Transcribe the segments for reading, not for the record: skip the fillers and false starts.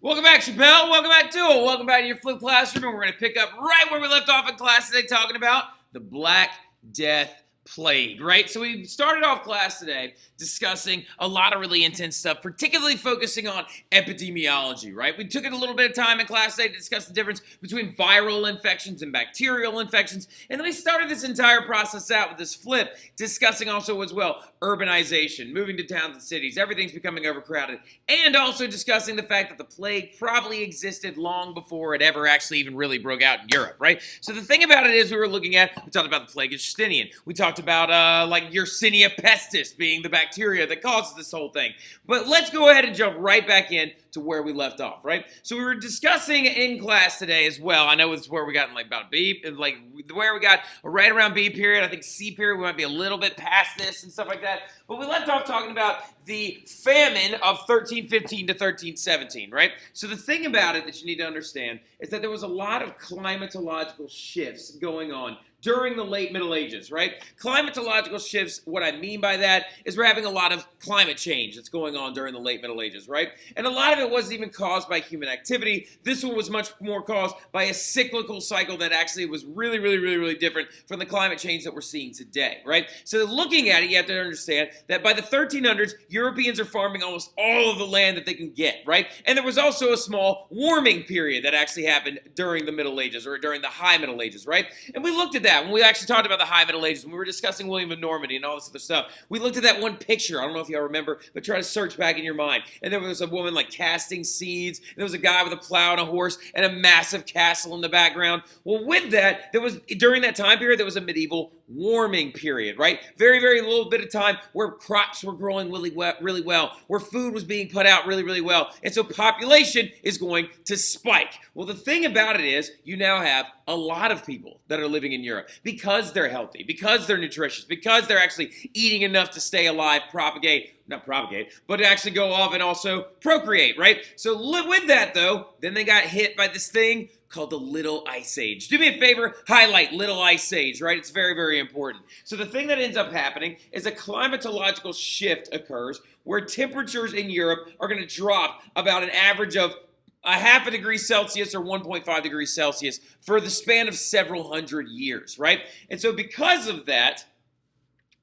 Welcome back, Chappelle. Welcome back to it. Welcome back to your flipped classroom, and we're going to pick up right where we left off in class today, talking about the Black Death Plague, right? So we started off class today discussing a lot of really intense stuff, particularly focusing on epidemiology, right? We took it a little bit of time in class today to discuss the difference between viral infections and bacterial infections, and then we started this entire process out with this flip, discussing also as well urbanization, moving to towns and cities, everything's becoming overcrowded, and also discussing the fact that the plague probably existed long before it ever actually even really broke out in Europe, right? So the thing about it is we talked about the plague of Justinian. We talked about like Yersinia pestis being the bacteria that causes this whole thing. But let's go ahead and jump right back in to where we left off, right? So we were discussing in class today as well. I know it's where we got in like about B, like where we got right around B period. I think C period we might be a little bit past this and stuff like that. But we left off talking about the famine of 1315 to 1317, right? So the thing about it that you need to understand is that there was a lot of climatological shifts going on during the late Middle Ages, right? Climatological shifts, what I mean by that is we're having a lot of climate change that's going on during the late Middle Ages, right? And a lot of it wasn't even caused by human activity. This one was much more caused by a cyclical cycle that actually was really different from the climate change that we're seeing today, right? So looking at it, you have to understand that by the 1300s, Europeans are farming almost all of the land that they can get, right? And there was also a small warming period that actually happened during the Middle Ages or during the High Middle Ages, right? And we looked at that when we actually talked about the High Middle Ages, when we were discussing William of Normandy and all this other stuff. We looked at that one picture. I don't know if y'all remember, but try to search back in your mind. And there was a woman like casting seeds. And there was a guy with a plow and a horse and a massive castle in the background. Well, with that, during that time period, there was a medieval warming period, right? Very little bit of time where crops were growing really well, where food was being put out really well. And so population is going to spike. Well, the thing about it is you now have a lot of people that are living in Europe because they're healthy, because they're nutritious, because they're actually eating enough to stay alive, but to actually go off and also procreate, right? So with that though, then they got hit by this thing called the Little Ice Age. Do me a favor, highlight Little Ice Age, right? It's very important. So the thing that ends up happening is a climatological shift occurs where temperatures in Europe are going to drop about an average of a half a degree Celsius or 1.5 degrees Celsius for the span of several hundred years, right? And so because of that,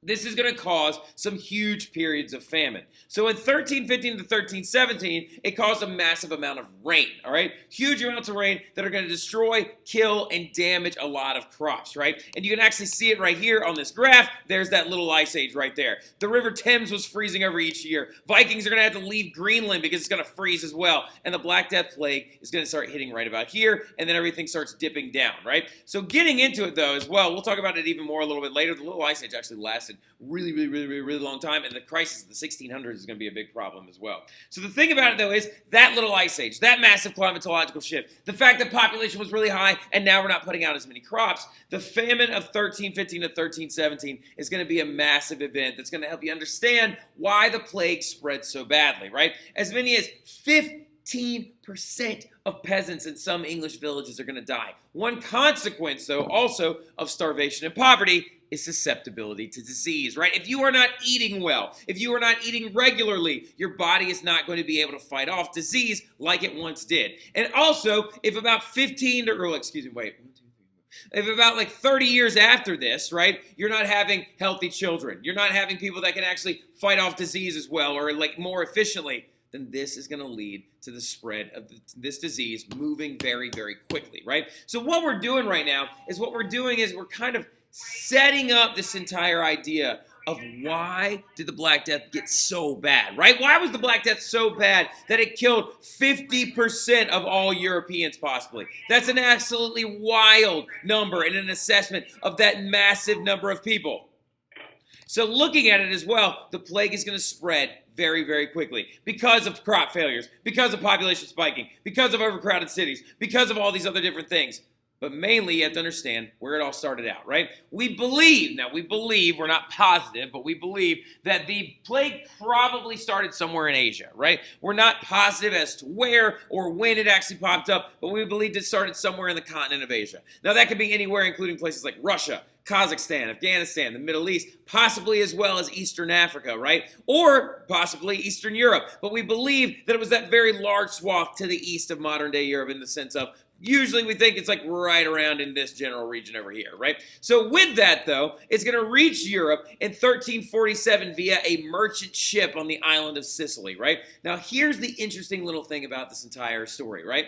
this is going to cause some huge periods of famine. So in 1315 to 1317, it caused a massive amount of rain, all right? Huge amounts of rain that are going to destroy, kill, and damage a lot of crops, right? And you can actually see it right here on this graph. There's that little ice age right there. The River Thames was freezing over each year. Vikings are going to have to leave Greenland because it's going to freeze as well. And the Black Death Plague is going to start hitting right about here, and then everything starts dipping down, right? So getting into it, though, as well, we'll talk about it even more a little bit later. The Little Ice Age actually lasted really long time, and the crisis of the 1600s is going to be a big problem as well. So the thing about it, though, is that little ice age, that massive climatological shift, the fact that population was really high, and now we're not putting out as many crops, the famine of 1315 to 1317 is going to be a massive event that's going to help you understand why the plague spread so badly, right? As many as 15% of peasants in some English villages are going to die. One consequence, though, also of starvation and poverty is susceptibility to disease, right? If you are not eating well, if you are not eating regularly, your body is not going to be able to fight off disease like it once did. And also, if about if about like 30 years after this, right, you're not having healthy children, you're not having people that can actually fight off disease as well or like more efficiently, then this is going to lead to the spread of this disease moving very quickly, right? So what we're doing right now is we're kind of setting up this entire idea of why did the Black Death get so bad, right? Why was the Black Death so bad that it killed 50% of all Europeans possibly? That's an absolutely wild number and an assessment of that massive number of people. So looking at it as well, the plague is going to spread very quickly because of crop failures, because of population spiking, because of overcrowded cities, because of all these other different things. But mainly, you have to understand where it all started out, right? We believe, we're not positive, but we believe that the plague probably started somewhere in Asia, right? We're not positive as to where or when it actually popped up, but we believe it started somewhere in the continent of Asia. Now, that could be anywhere, including places like Russia, Kazakhstan, Afghanistan, the Middle East, possibly as well as Eastern Africa, right? Or possibly Eastern Europe. But we believe that it was that very large swath to the east of modern-day Europe in the sense of usually we think it's like right around in this general region over here, right? So with that, though, it's going to reach Europe in 1347 via a merchant ship on the island of Sicily, right? Now, here's the interesting little thing about this entire story, right?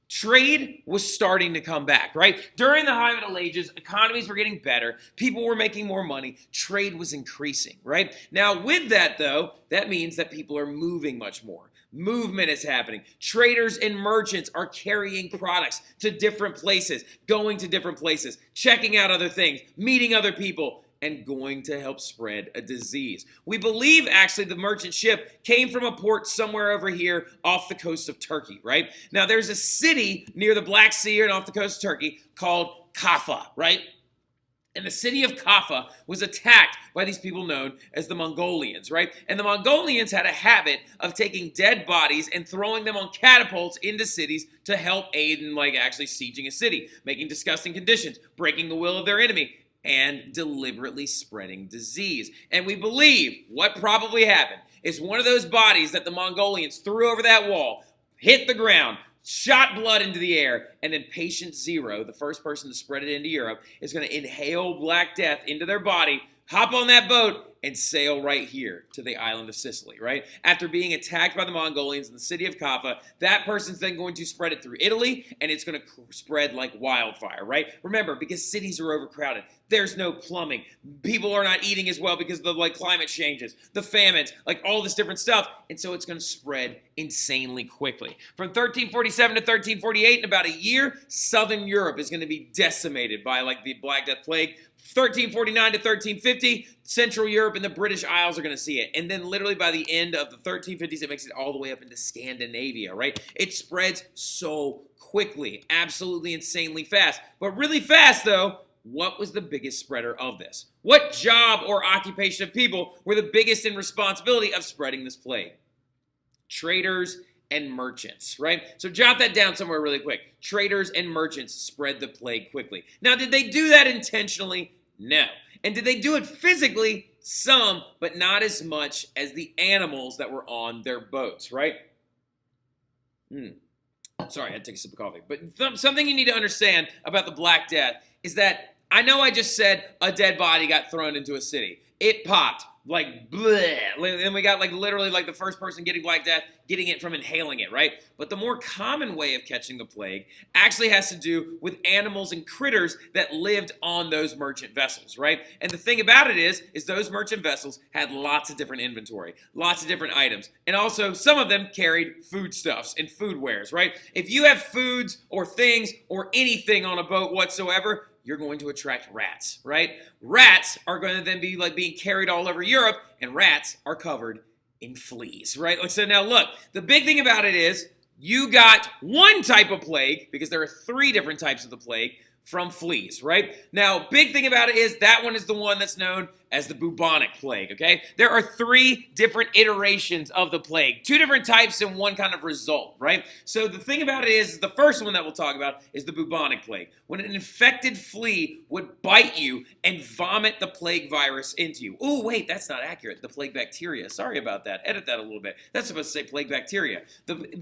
Trade was starting to come back, right? During the High Middle Ages, economies were getting better. People were making more money. Trade was increasing, right? Now, with that, though, that means that people are moving much more. Movement is happening. Traders and merchants are carrying products to different places, going to different places, checking out other things, meeting other people, and going to help spread a disease. We believe, actually, the merchant ship came from a port somewhere over here off the coast of Turkey, right? Now, there's a city near the Black Sea and off the coast of Turkey called Kaffa, right? And the city of Kaffa was attacked by these people known as the Mongolians, right? And the Mongolians had a habit of taking dead bodies and throwing them on catapults into cities to help aid in, actually sieging a city, making disgusting conditions, breaking the will of their enemy, and deliberately spreading disease. And we believe what probably happened is one of those bodies that the Mongolians threw over that wall, hit the ground, shot blood into the air, and then patient zero, the first person to spread it into Europe, is going to inhale Black Death into their body, hop on that boat, and sail right here to the island of Sicily, right? After being attacked by the Mongolians in the city of Kaffa, that person's then going to spread it through Italy, and it's going to spread like wildfire, right? Remember, because cities are overcrowded, there's no plumbing, people are not eating as well because of the climate changes, the famines, all this different stuff, and so it's going to spread insanely quickly. From 1347 to 1348, in about a year, Southern Europe is going to be decimated by the Black Death Plague. 1349 to 1350, Central Europe and the British Isles are going to see it. And then literally by the end of the 1350s, it makes it all the way up into Scandinavia, right? It spreads so quickly, absolutely insanely fast. But really fast, though, what was the biggest spreader of this? What job or occupation of people were the biggest in responsibility of spreading this plague? Traders and merchants, right? So jot that down somewhere really quick. Traders and merchants spread the plague quickly. Now, did they do that intentionally? No. And did they do it physically? Some, but not as much as the animals that were on their boats, right? Sorry, I had to take a sip of coffee. But something you need to understand about the Black Death is that I know I just said a dead body got thrown into a city. It popped. Bleh. And we got literally the first person getting Black Death, getting it from inhaling it, right? But the more common way of catching the plague actually has to do with animals and critters that lived on those merchant vessels, right? And the thing about it is those merchant vessels had lots of different inventory, lots of different items, and also some of them carried foodstuffs and foodwares, right? If you have foods or things or anything on a boat whatsoever, you're going to attract rats, right? Rats are going to then be being carried all over Europe, and rats are covered in fleas, right? So now look, the big thing about it is you got one type of plague, because there are 3 different types of the plague, from fleas, right? Now, big thing about it is that one is the one that's known as the bubonic plague, okay? There are 3 different iterations of the plague, 2 different types and one kind of result, right? So the thing about it is the first one that we'll talk about is the bubonic plague. When an infected flea would bite you and vomit the plague virus into you. Oh, wait, that's not accurate. The plague bacteria. Sorry about that. Edit that a little bit. That's supposed to say plague bacteria.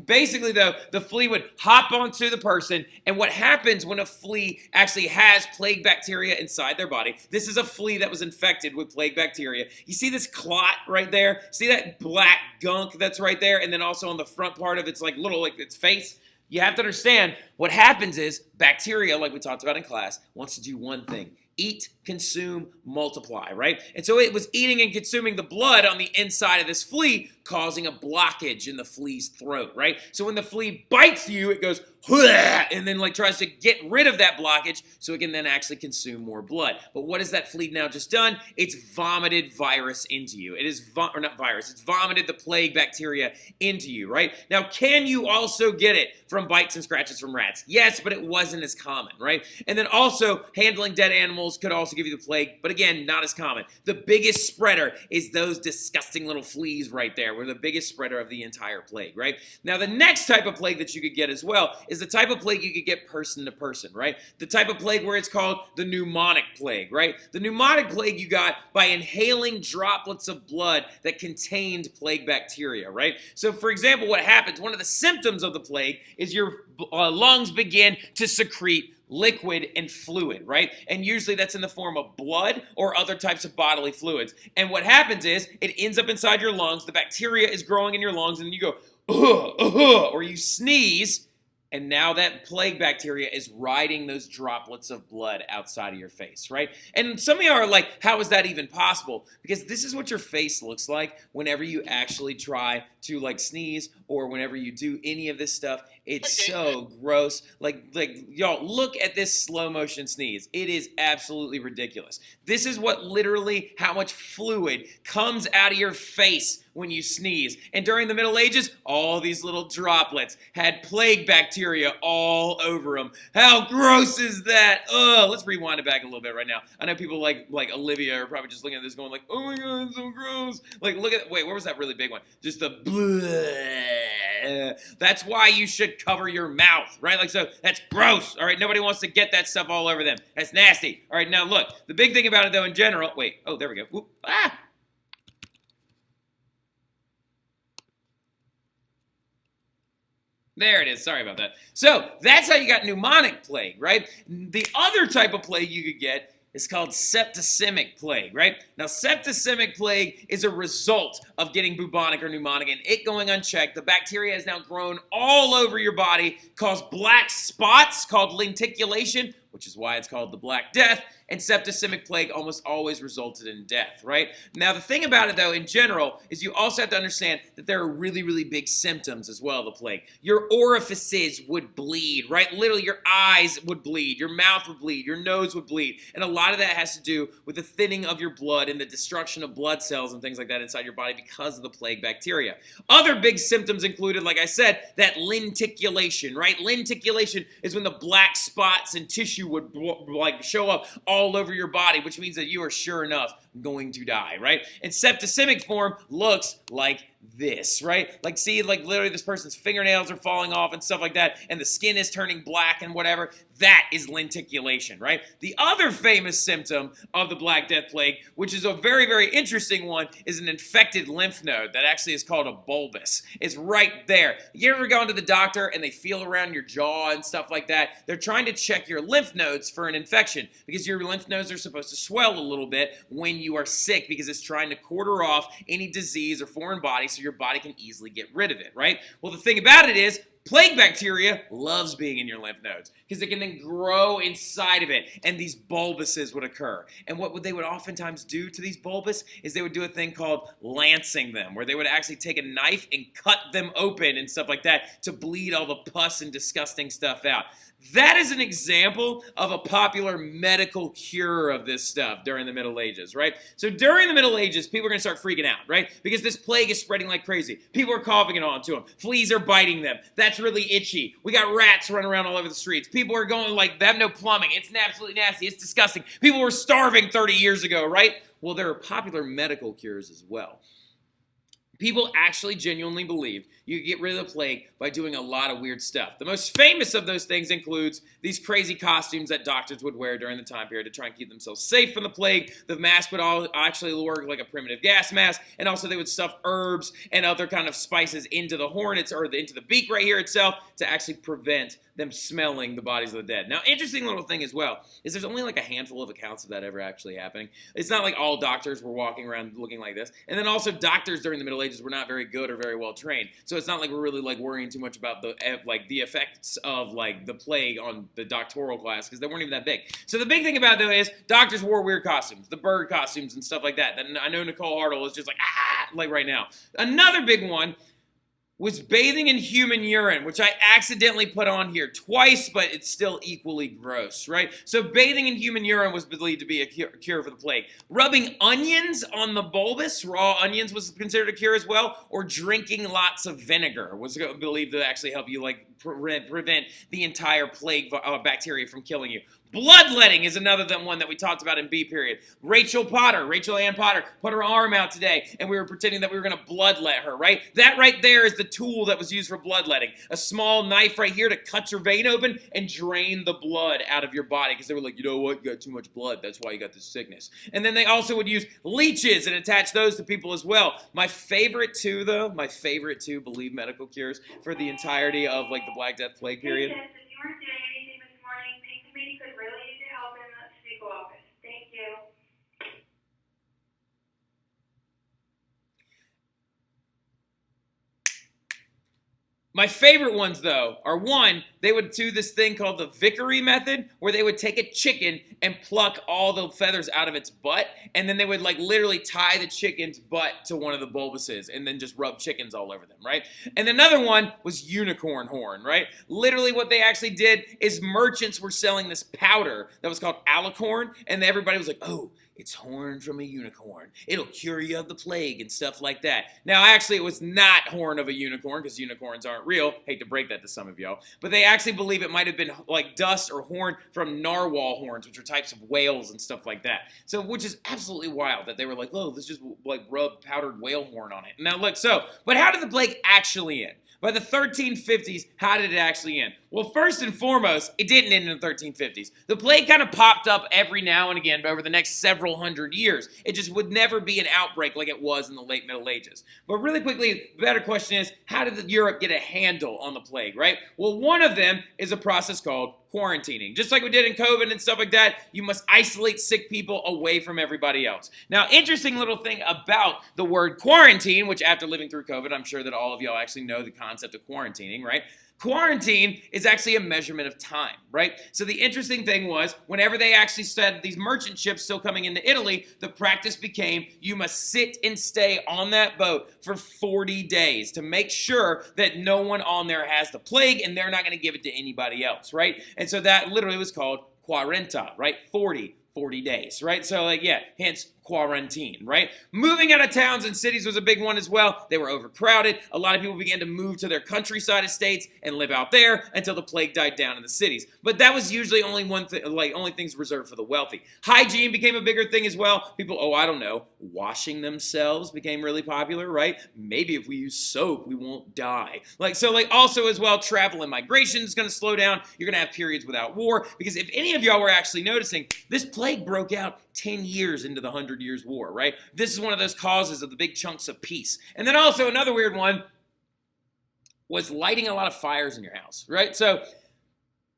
Basically, though, the flea would hop onto the person, and what happens when a flea actually has plague bacteria inside their body, this is a flea that was infected with plague bacteria. You see this clot right there? See that black gunk that's right there? And then also on the front part of its its face? You have to understand what happens is bacteria, like we talked about in class, wants to do one thing. Eat, consume, multiply, right? And so it was eating and consuming the blood on the inside of this flea, causing a blockage in the flea's throat, right? So when the flea bites you, it goes, and then tries to get rid of that blockage so it can then actually consume more blood. But what has that flea now just done? It's vomited virus into you. It is, or not virus, it's vomited the plague bacteria into you, right? Now, can you also get it from bites and scratches from rats? Yes, but it wasn't as common, right? And then also handling dead animals animals could also give you the plague, but again, not as common. The biggest spreader is those disgusting little fleas right there. We're the biggest spreader of the entire plague, right? Now, the next type of plague that you could get as well is the type of plague you could get person to person, right? The type of plague where it's called the pneumonic plague, right? The pneumonic plague you got by inhaling droplets of blood that contained plague bacteria, right? So, for example, what happens, one of the symptoms of the plague is your lungs begin to secrete liquid and fluid, right? And usually that's in the form of blood or other types of bodily fluids. And what happens is it ends up inside your lungs, the bacteria is growing in your lungs, and you go, or you sneeze, and now that plague bacteria is riding those droplets of blood outside of your face, right? And some of you are like, how is that even possible? Because this is what your face looks like whenever you actually try to like sneeze or whenever you do any of this stuff. It's so gross. Like y'all, look at this slow motion sneeze. It is absolutely ridiculous. This is what literally how much fluid comes out of your face when you sneeze. And during the Middle Ages, all these little droplets had plague bacteria all over them. How gross is that? Ugh, let's rewind it back a little bit right now. I know people like Olivia are probably just looking at this going like, oh my God, it's so gross. Like, look at, wait, where was that really big one? Just the bleh. That's why you should cover your mouth, right? Like, so that's gross, all right? Nobody wants to get that stuff all over them. That's nasty. All right, now look, the big thing about it though in general, wait, oh, there we go. Whoop, ah! There it is. Sorry about that. So that's how you got pneumonic plague, right? The other type of plague you could get is called septicemic plague, right? Now, septicemic plague is a result of getting bubonic or pneumonic and it going unchecked. The bacteria has now grown all over your body, caused black spots called lenticulation, which is why it's called the Black Death, and septicemic plague almost always resulted in death, right? Now, the thing about it, though, in general, is you also have to understand that there are really, really big symptoms as well of the plague. Your orifices would bleed, right? Literally, your eyes would bleed, your mouth would bleed, your nose would bleed, and a lot of that has to do with the thinning of your blood and the destruction of blood cells and things like that inside your body because of the plague bacteria. Other big symptoms included, like I said, that lenticulation, right? Lenticulation is when the black spots and tissue would like show up all over your body, which means that you are sure enough going to die, right? And septicemic form looks like this, right? Like, see, like literally this person's fingernails are falling off and stuff like that, and the skin is turning black and whatever. That is lenticulation, right? The other famous symptom of the Black Death Plague, which is a very, very interesting one, is an infected lymph node that actually is called a bulbus. It's right there. You ever gone to the doctor and they feel around your jaw and stuff like that? They're trying to check your lymph nodes for an infection because your lymph nodes are supposed to swell a little bit when you are sick because it's trying to quarter off any disease or foreign body so your body can easily get rid of it, right? Well, the thing about it is, plague bacteria loves being in your lymph nodes because it can then grow inside of it, and these bulbuses would occur. And what they would oftentimes do to these bulbus is they would do a thing called lancing them, where they would actually take a knife and cut them open and stuff like that to bleed all the pus and disgusting stuff out. That is an example of a popular medical cure of this stuff during the Middle Ages, right? So during the Middle Ages, people are going to start freaking out, right? Because this plague is spreading like crazy. People are coughing it onto them. Fleas are biting them. That's really itchy. We got rats running around all over the streets. People are going like, they have no plumbing. It's absolutely nasty. It's disgusting. People were starving 30 years ago, right? Well, there are popular medical cures as well. People actually genuinely believed you could get rid of the plague by doing a lot of weird stuff. The most famous of those things includes these crazy costumes that doctors would wear during the time period to try and keep themselves safe from the plague. The mask would all actually work like a primitive gas mask, and also they would stuff herbs and other kind of spices into the hornets or into the beak right here itself to actually prevent them smelling the bodies of the dead. Now, interesting little thing as well is there's only like a handful of accounts of that ever actually happening. It's not like all doctors were walking around looking like this. And then also doctors during the Middle Ages were not very good or very well trained. So it's not like we're really like worrying too much about the effects of like the plague on the doctoral class because they weren't even that big. So the big thing about it though is doctors wore weird costumes, the bird costumes and stuff like that. And I know Nicole Hartle is just like right now. Another big one was bathing in human urine, which I accidentally put on here twice, but it's still equally gross, right? So bathing in human urine was believed to be a cure for the plague. Rubbing onions on the bulbus, raw onions, was considered a cure as well, or drinking lots of vinegar was believed to actually help you like prevent the entire plague bacteria from killing you. Bloodletting is another one that we talked about in B period. Rachel Ann Potter, put her arm out today, and we were pretending that we were going to bloodlet her, right? That right there is the tool that was used for bloodletting. A small knife right here to cut your vein open and drain the blood out of your body, because they were like, you know what, you got too much blood, that's why you got this sickness. And then they also would use leeches and attach those to people as well. My favorite two, believe medical cures for the entirety of like the Black Death Plague period. My favorite ones, though, are one, they would do this thing called the Vickery method, where they would take a chicken and pluck all the feathers out of its butt, and then they would like literally tie the chicken's butt to one of the bulbuses and then just rub chickens all over them, right? And another one was unicorn horn, right? Literally what they actually did is merchants were selling this powder that was called alicorn, and everybody was like, oh, it's horn from a unicorn. It'll cure you of the plague and stuff like that. Now, actually, it was not horn of a unicorn, because unicorns aren't real. Hate to break that to some of y'all. But they actually believe it might have been like dust or horn from narwhal horns, which are types of whales and stuff like that. So, which is absolutely wild that they were like, oh, let's just like rub powdered whale horn on it. Now, look, but how did the plague actually end? By the 1350s, how did it actually end? Well, first and foremost, it didn't end in the 1350s. The plague kind of popped up every now and again over the next several hundred years. It just would never be an outbreak like it was in the late Middle Ages. But really quickly, the better question is, how did Europe get a handle on the plague, right? Well, one of them is a process called quarantining. Just like we did in COVID and stuff like that, you must isolate sick people away from everybody else. Now, interesting little thing about the word quarantine, which after living through COVID, I'm sure that all of y'all actually know the concept of quarantining, right? Quarantine is actually a measurement of time, right? So the interesting thing was, whenever they actually said these merchant ships still coming into Italy, the practice became you must sit and stay on that boat for 40 days to make sure that no one on there has the plague and they're not going to give it to anybody else, right? And so that literally was called quaranta, right? 40 days, right? So like, yeah, hence quarantine, right? Moving out of towns and cities was a big one as well. They were overcrowded. A lot of people began to move to their countryside estates and live out there until the plague died down in the cities. But that was usually only one thing, like only things reserved for the wealthy. Hygiene became a bigger thing as well. People, washing themselves became really popular, right? Maybe if we use soap, we won't die. Also as well, travel and migration is going to slow down. You're going to have periods without war, because if any of y'all were actually noticing, this plague broke out 10 years into the 100 Years' War, right? This is one of those causes of the big chunks of peace. And then also another weird one was lighting a lot of fires in your house, right? So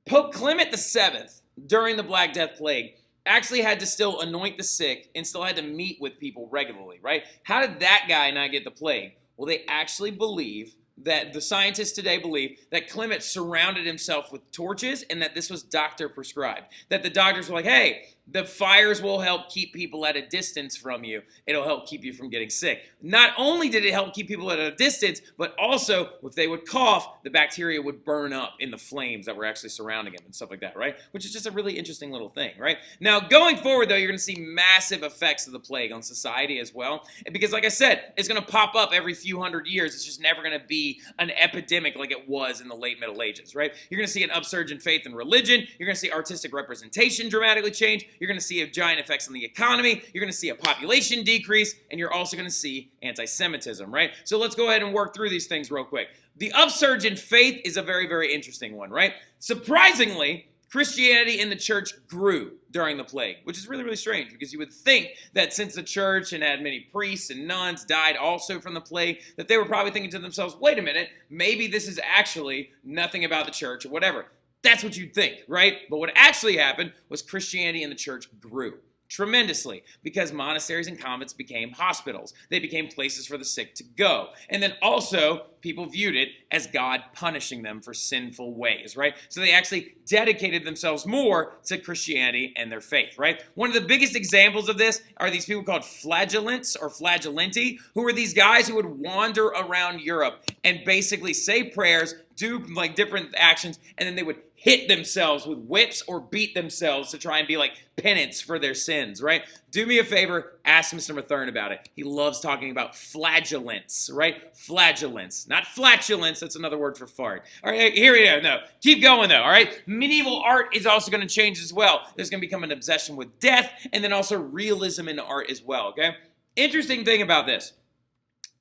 Pope Clement VII, during the Black Death Plague, actually had to still anoint the sick and still had to meet with people regularly, right? How did that guy not get the plague? Well, they actually believe that the scientists today believe that Clement surrounded himself with torches and that this was doctor prescribed. That the doctors were like, hey, the fires will help keep people at a distance from you. It'll help keep you from getting sick. Not only did it help keep people at a distance, but also if they would cough, the bacteria would burn up in the flames that were actually surrounding them and stuff like that, right? Which is just a really interesting little thing, right? Now, going forward, though, you're going to see massive effects of the plague on society as well. And because, like I said, it's going to pop up every few hundred years. It's just never going to be an epidemic like it was in the late Middle Ages, right? You're going to see an upsurge in faith and religion. You're going to see artistic representation dramatically change. You're going to see giant effects on the economy. You're going to see a population decrease, and you're also going to see anti-Semitism, right? So let's go ahead and work through these things real quick. The upsurge in faith is a very, very interesting one, right? Surprisingly, Christianity in the church grew during the plague, which is really, really strange, because you would think that since the church and had many priests and nuns died also from the plague, that they were probably thinking to themselves, wait a minute, maybe this is actually nothing about the church or whatever. That's what you'd think, right? But what actually happened was Christianity in the church grew tremendously, because monasteries and convents became hospitals. They became places for the sick to go. And then also, people viewed it as God punishing them for sinful ways, right? So they actually dedicated themselves more to Christianity and their faith, right? One of the biggest examples of this are these people called flagellants or flagellenti, who were these guys who would wander around Europe and basically say prayers, do like different actions, and then they would hit themselves with whips or beat themselves to try and be like penance for their sins, right? do me a favor, ask Mr. Mathern about it. He loves talking about flagellants, right? Flagellants, not flatulence. That's another word for fart. All right, here we go. No, keep going though, all right? Medieval art is also going to change as well. There's going to become an obsession with death and then also realism in art as well, okay? Interesting thing about this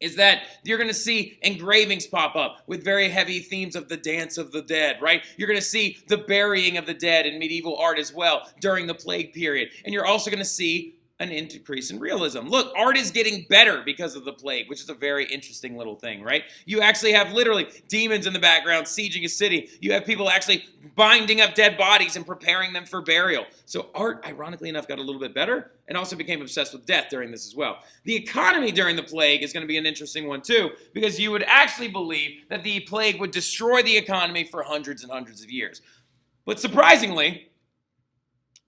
is that you're going to see engravings pop up with very heavy themes of the dance of the dead, right? You're going to see the burying of the dead in medieval art as well during the plague period. And you're also going to see an increase in realism. Look, art is getting better because of the plague, which is a very interesting little thing, right? You actually have literally demons in the background sieging a city. You have people actually binding up dead bodies and preparing them for burial. So art, ironically enough, got a little bit better and also became obsessed with death during this as well. The economy during the plague is going to be an interesting one too, because you would actually believe that the plague would destroy the economy for hundreds and hundreds of years. But surprisingly,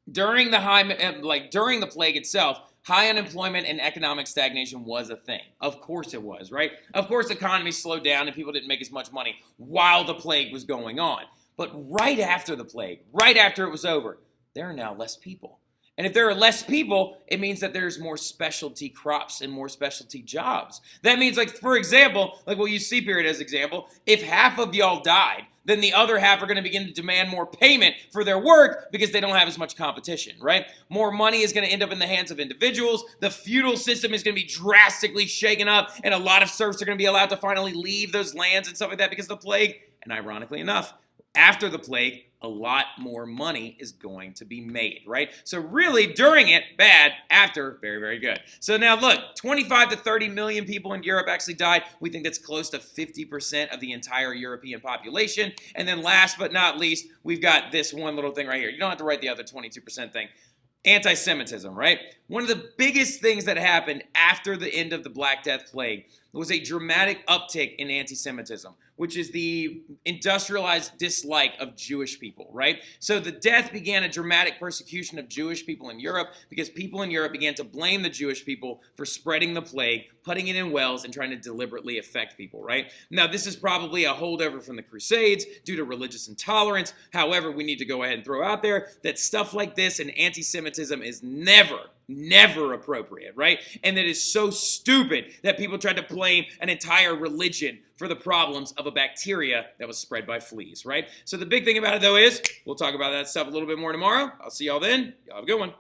during the plague itself, high unemployment and economic stagnation was a thing. Of course it was, right? Of course, the economy slowed down and people didn't make as much money while the plague was going on. But right after the plague, right after it was over, there are now less people. And if there are less people, it means that there's more specialty crops and more specialty jobs. That means, like, for example, like we'll use sea period as an example, if half of y'all died, then the other half are going to begin to demand more payment for their work because they don't have as much competition, right? More money is going to end up in the hands of individuals. The feudal system is going to be drastically shaken up, and a lot of serfs are going to be allowed to finally leave those lands and stuff like that because of the plague. And ironically enough, after the plague, a lot more money is going to be made, right? So really, during it, bad. After, very, very good. So now look, 25 to 30 million people in Europe actually died. We think that's close to 50% of the entire European population. And then last but not least, we've got this one little thing right here. You don't have to write the other 22% thing. Anti-Semitism, right? One of the biggest things that happened after the end of the Black Death Plague was a dramatic uptick in anti-Semitism, which is the industrialized dislike of Jewish people, right? So the death began a dramatic persecution of Jewish people in Europe because people in Europe began to blame the Jewish people for spreading the plague, putting it in wells, and trying to deliberately affect people, right? Now, this is probably a holdover from the Crusades due to religious intolerance. However, we need to go ahead and throw out there that stuff like this and anti-Semitism is never appropriate, right? And that is so stupid that people tried to blame an entire religion for the problems of a bacteria that was spread by fleas, right? So the big thing about it, though, is we'll talk about that stuff a little bit more tomorrow. I'll see y'all then. Y'all have a good one.